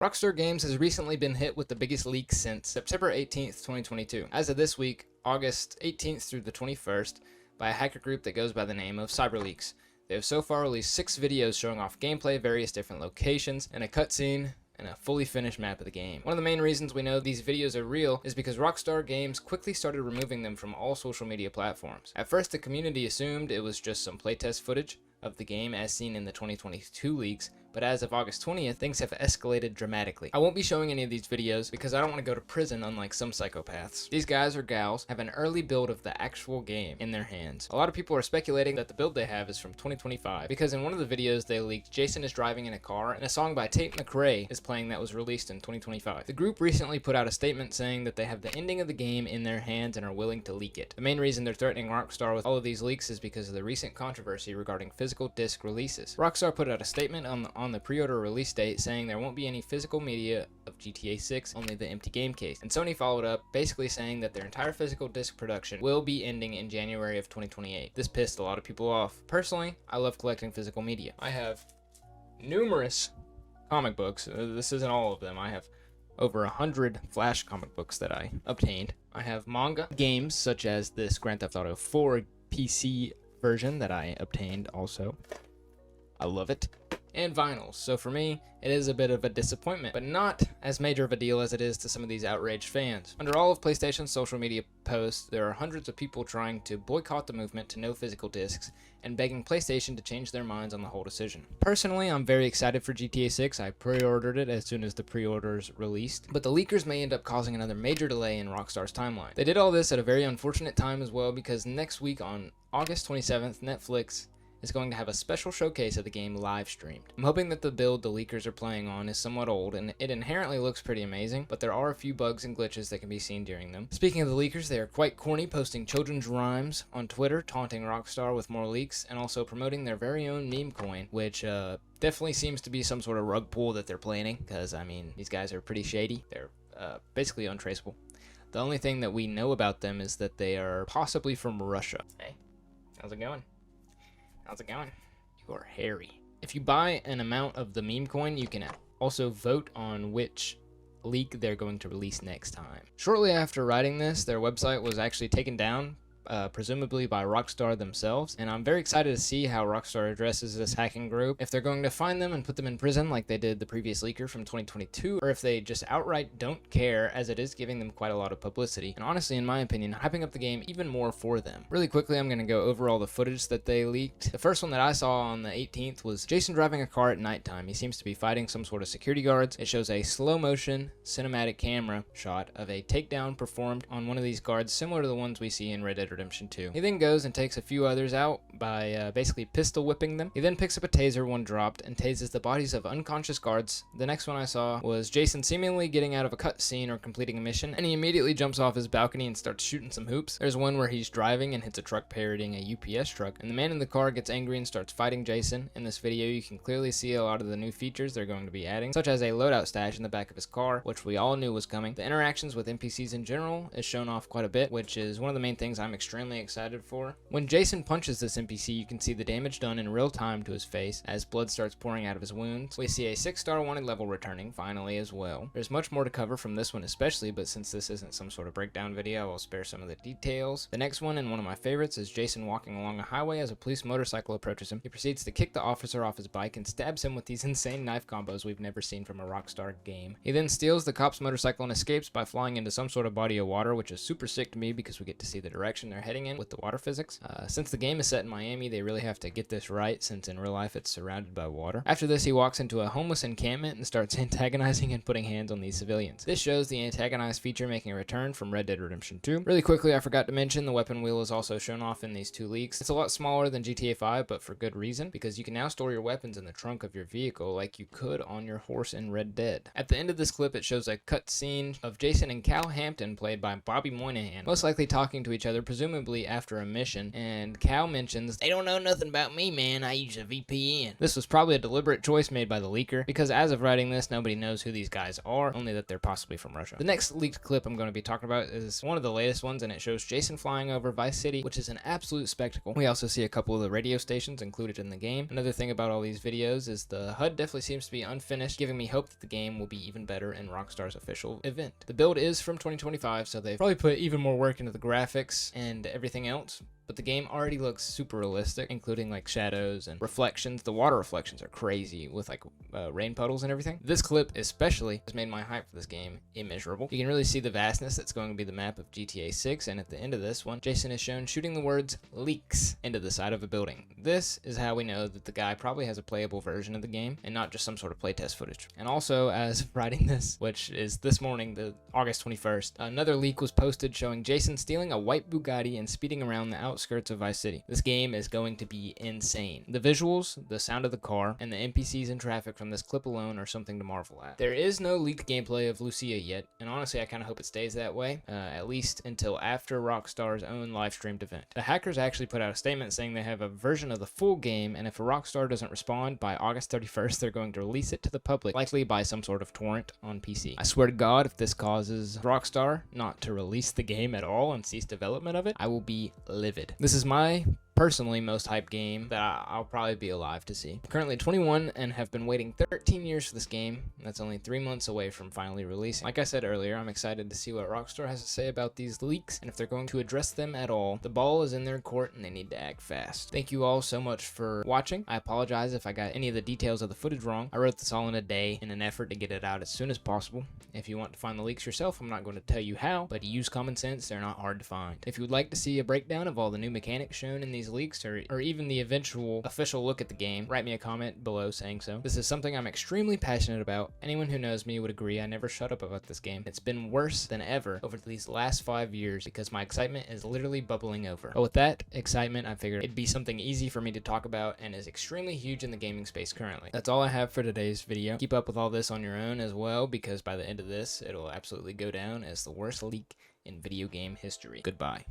Rockstar Games has recently been hit with the biggest leak since September 18th, 2022. As of this week, August 18th through the 21st, by a hacker group that goes by the name of CyberLeaks. They have so far released 6 videos showing off gameplay, various different locations, and a cutscene, and a fully finished map of the game. One of the main reasons we know these videos are real is because Rockstar Games quickly started removing them from all social media platforms. At first, the community assumed it was just some playtest footage of the game as seen in the 2022 leaks, but as of August 20th, things have escalated dramatically. I won't be showing any of these videos because I don't want to go to prison unlike some psychopaths. These guys or gals have an early build of the actual game in their hands. A lot of people are speculating that the build they have is from 2025 because in one of the videos they leaked, Jason is driving in a car and a song by Tate McRae is playing that was released in 2025. The group recently put out a statement saying that they have the ending of the game in their hands and are willing to leak it. The main reason they're threatening Rockstar with all of these leaks is because of the recent controversy regarding physical disc releases. Rockstar put out a statement on the pre-order release date saying there won't be any physical media of GTA 6, only the empty game case. And Sony followed up basically saying that their entire physical disc production will be ending in January of 2028. This pissed a lot of people off. Personally, I love collecting physical media. I have numerous comic books. This isn't all of them. I have over 100 Flash comic books that I obtained. I have manga games such as this Grand Theft Auto 4 PC version that I obtained also. I love it. And vinyls. So for me, it is a bit of a disappointment, but not as major of a deal as it is to some of these outraged fans. Under all of PlayStation's social media posts, there are hundreds of people trying to boycott the movement to no physical discs and begging PlayStation to change their minds on the whole decision. Personally, I'm very excited for GTA 6. I pre-ordered it as soon as the pre-orders released, but the leakers may end up causing another major delay in Rockstar's timeline. They did all this at a very unfortunate time as well because next week on August 27th, Netflix is going to have a special showcase of the game live streamed. I'm hoping that the build the leakers are playing on is somewhat old and it inherently looks pretty amazing, but there are a few bugs and glitches that can be seen during them. Speaking of the leakers, they are quite corny, posting children's rhymes on Twitter, taunting Rockstar with more leaks, and also promoting their very own meme coin, which definitely seems to be some sort of rug pull that they're planning, because I mean, these guys are pretty shady. They're basically untraceable. The only thing that we know about them is that they are possibly from Russia. Hey, how's it going? How's it going? You are hairy. If you buy an amount of the meme coin, you can also vote on which leak they're going to release next time. Shortly after writing this, their website was actually taken down, presumably by Rockstar themselves, and I'm very excited to see how Rockstar addresses this hacking group, if they're going to find them and put them in prison like they did the previous leaker from 2022, or if they just outright don't care, as it is giving them quite a lot of publicity, and honestly, in my opinion, hyping up the game even more for them. Really quickly, I'm going to go over all the footage that they leaked. The first one that I saw on the 18th was Jason driving a car at nighttime. He seems to be fighting some sort of security guards. It shows a slow motion cinematic camera shot of a takedown performed on one of these guards, similar to the ones we see in Red Dead Redemption 2. He then goes and takes a few others out by basically pistol whipping them. He then picks up a taser, one dropped, and tases the bodies of unconscious guards. The next one I saw was Jason seemingly getting out of a cutscene or completing a mission, and he immediately jumps off his balcony and starts shooting some hoops. There's one where he's driving and hits a truck parodying a UPS truck, and the man in the car gets angry and starts fighting Jason. In this video, you can clearly see a lot of the new features they're going to be adding, such as a loadout stash in the back of his car, which we all knew was coming. The interactions with NPCs in general is shown off quite a bit, which is one of the main things I'm extremely excited for. When Jason punches this NPC, you can see the damage done in real time to his face as blood starts pouring out of his wounds. We see a 6-star wanted level returning finally as well. There's much more to cover from this one especially, but since this isn't some sort of breakdown video, I'll spare some of the details. The next one, and one of my favorites, is Jason walking along a highway as a police motorcycle approaches him. He proceeds to kick the officer off his bike and stabs him with these insane knife combos we've never seen from a Rockstar game. He then steals the cop's motorcycle and escapes by flying into some sort of body of water, which is super sick to me because we get to see the direction they're heading in with the water physics. Since the game is set in Miami, they really have to get this right since in real life it's surrounded by water. After this, he walks into a homeless encampment and starts antagonizing and putting hands on these civilians. This shows the antagonize feature making a return from Red Dead Redemption 2. Really quickly, I forgot to mention the weapon wheel is also shown off in these 2 leaks. It's a lot smaller than GTA 5, but for good reason, because you can now store your weapons in the trunk of your vehicle like you could on your horse in Red Dead. At the end of this clip, it shows a cutscene of Jason and Cal Hampton, played by Bobby Moynihan, most likely talking to each other, presumably presumably after a mission, and Cal mentions, "They don't know nothing about me, man. I use a VPN." This was probably a deliberate choice made by the leaker, because as of writing this, nobody knows who these guys are, only that they're possibly from Russia. The next leaked clip I'm going to be talking about is one of the latest ones, and it shows Jason flying over Vice City, which is an absolute spectacle. We also see a couple of the radio stations included in the game. Another thing about all these videos is the HUD definitely seems to be unfinished, giving me hope that the game will be even better in Rockstar's official event. The build is from 2025, so they've probably put even more work into the graphics and everything else, but the game already looks super realistic, including like shadows and reflections. The water reflections are crazy with like rain puddles and everything. This clip especially has made my hype for this game immeasurable. You can really see the vastness that's going to be the map of GTA 6, and at the end of this one, Jason is shown shooting the words "leaks" into the side of a building. This is how we know that the guy probably has a playable version of the game and not just some sort of playtest footage. And also, as of writing this, which is this morning, the August 21st, another leak was posted showing Jason stealing a white Bugatti and speeding around the outskirts of Vice City. This game is going to be insane. The visuals, the sound of the car, and the NPCs and traffic from this clip alone are something to marvel at. There is no leaked gameplay of Lucia yet, and honestly I kind of hope it stays that way, at least until after Rockstar's own live-streamed event. The hackers actually put out a statement saying they have a version of the full game, and if Rockstar doesn't respond by August 31st, they're going to release it to the public, likely by some sort of torrent on PC. I swear to God, if this causes Rockstar not to release the game at all and cease development of it, I will be livid. This is my personally most hyped game that I'll probably be alive to see. I'm currently 21 and have been waiting 13 years for this game. That's only 3 months away from finally releasing. Like I said earlier, I'm excited to see what Rockstar has to say about these leaks and if they're going to address them at all. The ball is in their court and they need to act fast. Thank you all so much for watching. I apologize if I got any of the details of the footage wrong. I wrote this all in a day in an effort to get it out as soon as possible. If you want to find the leaks yourself, I'm not going to tell you how, but use common sense, they're not hard to find. If you would like to see a breakdown of all the new mechanics shown in these leaks, or even the eventual official look at the game, write me a comment below saying so. This is something I'm extremely passionate about. Anyone who knows me would agree I never shut up about this game. It's been worse than ever over these last 5 years because my excitement is literally bubbling over. But with that excitement, I figured it'd be something easy for me to talk about and is extremely huge in the gaming space currently. That's all I have for today's video. Keep up with all this on your own as well, because by the end of this, it'll absolutely go down as the worst leak in video game history. Goodbye.